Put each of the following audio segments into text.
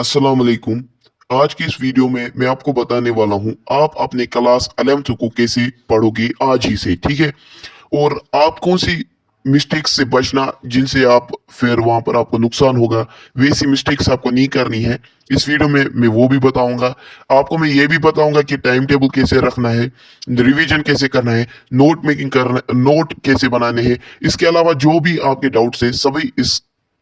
अस्सलाम वालेकुम। आज की इस वीडियो में मैं आपको बताने वाला हूँ आप अपने क्लास 11th को कैसे पढ़ोगे आज ही से, ठीक है। और आप कौन सी मिस्टेक्स से बचना जिनसे आप फिर वहां पर आपको नुकसान होगा, वैसी मिस्टेक्स आपको नहीं करनी है। इस वीडियो में मैं वो भी बताऊंगा। आपको मैं ये भी बताऊंगा कि टाइम टेबल कैसे रखना है, रिवीजन कैसे करना है, नोट मेकिंग करना, नोट कैसे बनाने हैं। इसके अलावा जो भी आपके डाउट्स है सभी इस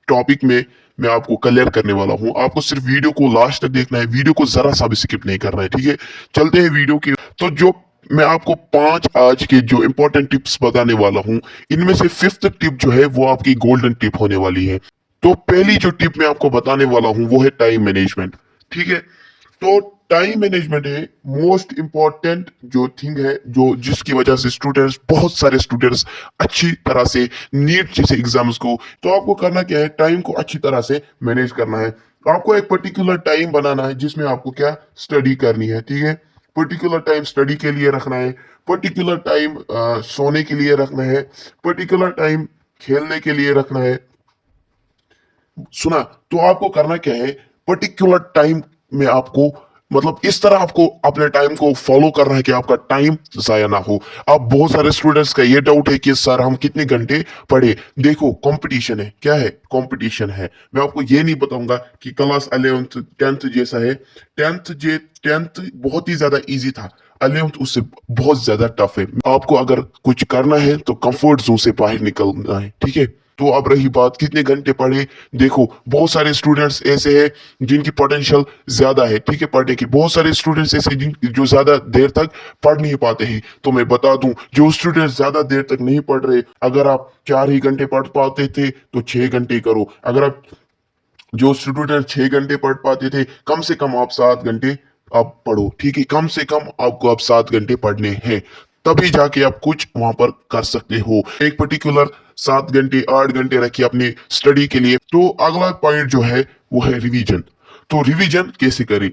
टॉपिक में मैं आपको क्लियर करने वाला हूं। आपको सिर्फ वीडियो को लास्ट तक देखना है, वीडियो को जरा सा भी स्किप नहीं करना है, ठीक है। चलते हैं वीडियो की। तो जो मैं आपको 5 आज के जो इंपॉर्टेंट टिप्स बताने वाला हूं, इनमें से फिफ्थ टिप जो है वो आपकी गोल्डन टिप होने वाली है। तो पहली जो टिप मैं आपको बताने वाला हूं वो है टाइम मैनेजमेंट, ठीक है। तो टाइम मैनेजमेंट है मोस्ट इंपॉर्टेंट जो थिंग है, जो जिसकी वजह से स्टूडेंट्स, बहुत सारे स्टूडेंट्स अच्छी तरह से नीट जैसे एग्जाम्स को, तो आपको करना क्या है, टाइम को अच्छी तरह से मैनेज करना है। आपको एक पर्टिकुलर टाइम बनाना है जिसमें आपको क्या स्टडी करनी है, ठीक है। पर्टिकुलर टाइम स्टडी के लिए रखना है, पर्टिकुलर टाइम सोने के लिए रखना है, पर्टिकुलर टाइम खेलने के लिए रखना है। सुना? तो आपको करना क्या है, पर्टिकुलर टाइम में आपको, मतलब इस तरह आपको अपने टाइम को फॉलो करना है कि आपका टाइम जाया ना हो। अब बहुत सारे स्टूडेंट्स का ये डाउट है कि सर हम कितने घंटे पढ़े। देखो कंपटीशन है, क्या है, कंपटीशन है। मैं आपको ये नहीं बताऊंगा कि क्लास 11th 10th जैसा है। 10th बहुत ही ज्यादा इजी था, 11th उससे बहुत ज्यादा टफ है। आपको अगर कुछ करना है तो कंफर्ट जोन से बाहर निकलना है, ठीक है। तो अब रही बात कितने घंटे पढ़े, देखो बहुत सारे स्टूडेंट्स ऐसे हैं जिनकी पोटेंशियल ज्यादा है, ठीक है, पढ़ने की। बहुत सारे स्टूडेंट्स ऐसे जिन जो ज्यादा देर तक पढ़ नहीं पाते हैं। तो मैं बता दूं, जो स्टूडेंट्स ज्यादा देर तक नहीं पढ़ रहे, अगर आप 4 ही घंटे पढ़ पाते थे तो 6 घंटे करो। अगर आप, जो स्टूडेंट 6 घंटे पढ़ पाते थे, कम से कम आप 7 घंटे आप पढ़ो, ठीक है। कम से कम आपको अब 7 घंटे पढ़ने हैं, तभी जाके आप कुछ वहां पर कर सकते हो। एक पर्टिकुलर 7 घंटे 8 घंटे रखिए अपनी स्टडी के लिए। तो अगला पॉइंट जो है वो है रिवीजन। तो रिवीजन कैसे करें,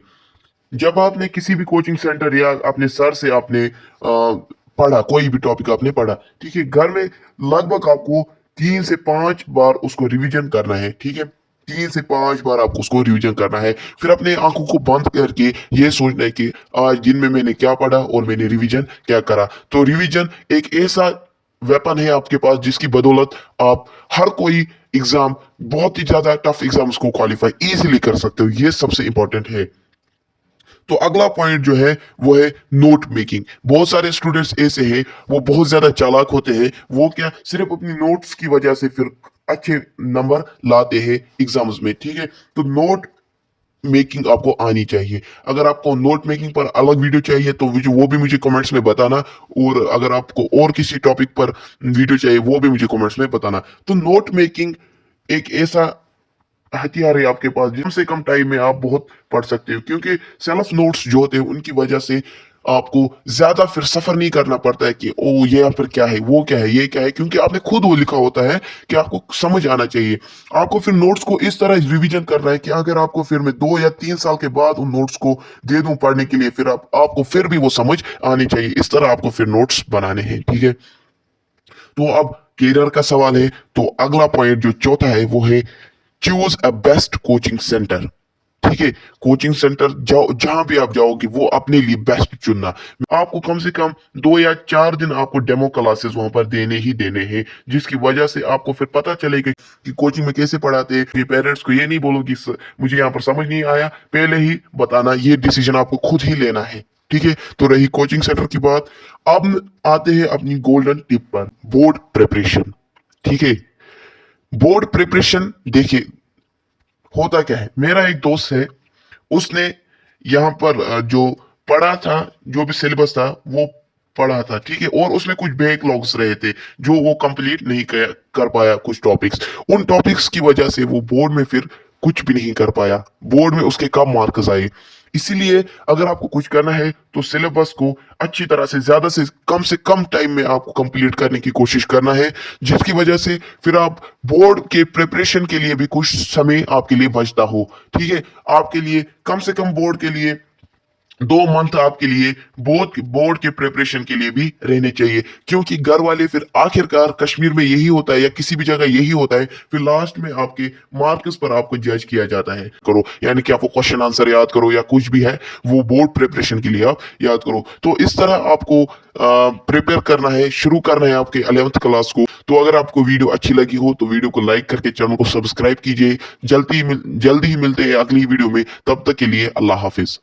जब आपने किसी भी कोचिंग सेंटर या अपने सर से आपने पढ़ा, कोई भी टॉपिक आपने पढ़ा, ठीक है, घर में लगभग आपको 3 से 5 बार उसको रिवीजन करना है, ठीक है। 3 से 5 बार आपको उसको रिवीजन करना है। फिर अपने आंखों को बंद करके ये सोचना है कि आज दिन में मैंने क्या पढ़ा और मैंने रिवीजन क्या करा। तो रिवीजन एक ऐसा वेपन है आपके पास जिसकी बदौलत आप हर कोई एग्जाम, बहुत ही ज्यादा टफ एग्जाम्स को क्वालिफाई इजीली कर सकते हो। ये सबसे इंपॉर्टेंट है। तो अगला पॉइंट जो है वो है नोट मेकिंग। बहुत सारे स्टूडेंट्स ऐसे हैं, वो बहुत ज्यादा चालाक होते हैं, वो क्या सिर्फ अपनी नोट्स की वजह से फिर अच्छे नंबर लाते हैं एग्जाम्स में, ठीक है। तो नोट मेकिंग आपको आनी चाहिए। अगर आपको नोट मेकिंग पर अलग वीडियो चाहिए तो वो भी मुझे कमेंट्स में बताना। और अगर आपको और किसी टॉपिक पर वीडियो चाहिए वो भी मुझे कमेंट्स में बताना। तो नोट मेकिंग एक ऐसा हथियार है आपके पास, कम से कम टाइम में आप बहुत पढ़ सकते हो। क्योंकि सेल्फ नोट्स जो होते हैं उनकी वजह से आपको ज्यादा फिर सफर नहीं करना पड़ता है कि ओ ये यहाँ पर क्या है, वो क्या है, ये क्या है, क्योंकि आपने खुद वो लिखा होता है कि आपको समझ आना चाहिए। आपको फिर नोट्स को इस तरह रिवीजन करना है कि अगर आपको फिर मैं 2 या 3 साल के बाद उन नोट्स को दे दूं पढ़ने के लिए, फिर आपको फिर भी वो समझ आनी चाहिए। इस तरह आपको फिर नोट्स बनाने हैं, ठीक है। तो अब करियर का सवाल है। तो अगला पॉइंट जो चौथा है वो है choose a best coaching centre, ठीक है। कोचिंग सेंटर जाओ, जहां भी आप जाओगे वो अपने लिए बेस्ट चुनना। आपको कम से कम 2 या 4 दिन आपको डेमो क्लासेस वहां पर देने ही देने हैं, जिसकी वजह से आपको फिर पता चलेगा कि कोचिंग में कैसे पढ़ाते हैं। पेरेंट्स को ये नहीं बोलो कि मुझे यहाँ पर समझ नहीं आया, पहले ही बताना। ये डिसीजन आपको खुद ही लेना है, ठीक है। तो रही कोचिंग सेंटर की बात। अब आते हैं अपनी गोल्डन टिप पर, बोर्ड प्रिपरेशन, ठीक है। बोर्ड प्रिपरेशन देखिए होता क्या है, मेरा एक दोस्त है, उसने यहाँ पर जो पढ़ा था, जो भी सिलेबस था वो पढ़ा था, ठीक है। और उसमें कुछ बैकलॉग्स रहे थे जो वो कंप्लीट नहीं कर पाया, कुछ टॉपिक्स। उन टॉपिक्स की वजह से वो बोर्ड में फिर कुछ भी नहीं कर पाया, बोर्ड में उसके कम मार्क्स आए। इसीलिए अगर आपको कुछ करना है तो सिलेबस को अच्छी तरह से कम टाइम में आपको कंप्लीट करने की कोशिश करना है, जिसकी वजह से फिर आप बोर्ड के प्रिपरेशन के लिए भी कुछ समय आपके लिए बचता हो, ठीक है। आपके लिए कम से कम बोर्ड के लिए 2 मंथ आपके लिए बोर्ड बोर्ड के प्रिपरेशन के लिए भी रहने चाहिए, क्योंकि घर वाले फिर आखिरकार कश्मीर में यही होता है या किसी भी जगह यही होता है, फिर लास्ट में आपके मार्क्स पर आपको जज किया जाता है। करो यानी कि आपको क्वेश्चन आंसर याद करो या कुछ भी है वो बोर्ड प्रिपरेशन के लिए आप याद करो। तो इस तरह आपको प्रिपेयर करना है, शुरू करना है आपके 11th क्लास को। तो अगर आपको वीडियो अच्छी लगी हो तो वीडियो को लाइक करके चैनल को सब्सक्राइब कीजिए। जल्दी ही मिलते हैं अगली वीडियो में, तब तक के लिए अल्लाह हाफिज।